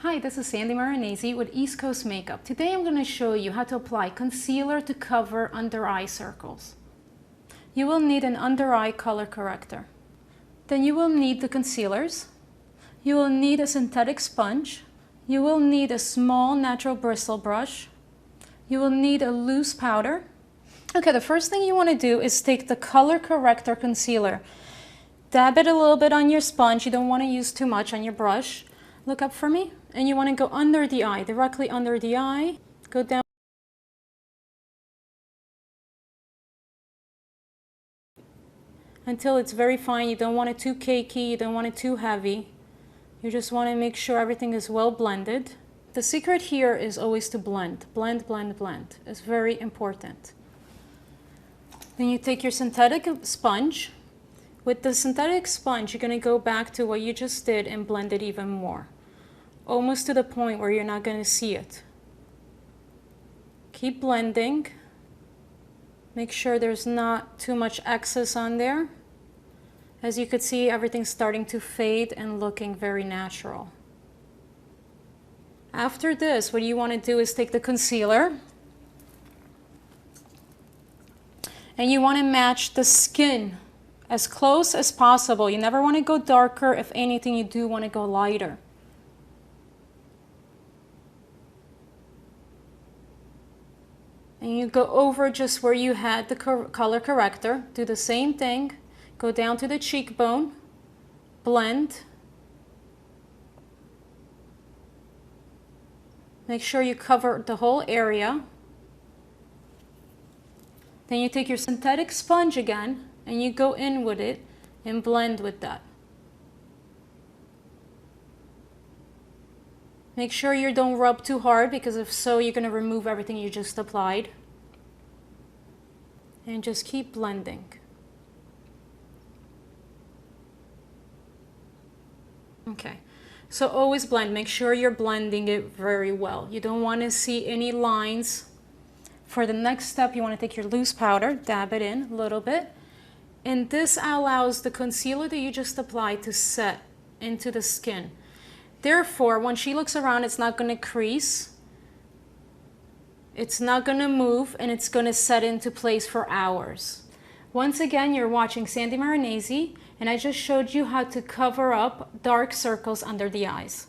Hi, this is Sandy Marinese with East Coast Makeup. Today I'm going to show you how to apply concealer to cover under eye circles. You will need an under eye color corrector. Then you will need the concealers. You will need a synthetic sponge. You will need a small natural bristle brush. You will need a loose powder. Okay, the first thing you want to do is take the color corrector concealer. Dab it a little bit on your sponge. You don't want to use too much on your brush. Look up for me. And you want to go under the eye, directly under the eye. Go down until it's very fine. You don't want it too cakey, you don't want it too heavy. You just want to make sure everything is well blended. The secret here is always to blend. Blend, blend, blend. It's very important. Then you take your synthetic sponge. With the synthetic sponge, you're going to go back to what you just did and blend it even more. Almost to the point where you're not going to see it. Keep blending. Make sure there's not too much excess on there. As you can see, everything's starting to fade and looking very natural. After this, what you want to do is take the concealer and you want to match the skin as close as possible. You never want to go darker. If anything, you do want to go lighter. And you go over just where you had the color corrector. Do the same thing. Go down to the cheekbone. Blend. Make sure you cover the whole area. Then you take your synthetic sponge again and you go in with it and blend with that. Make sure you don't rub too hard, because if so, you're going to remove everything you just applied. And just keep blending. Okay, so always blend. Make sure you're blending it very well. You don't want to see any lines. For the next step, you want to take your loose powder, dab it in a little bit. And this allows the concealer that you just applied to set into the skin. Therefore, when she looks around, it's not going to crease, it's not going to move, and it's going to set into place for hours. Once again, you're watching Sandy Marinese, and I just showed you how to cover up dark circles under the eyes.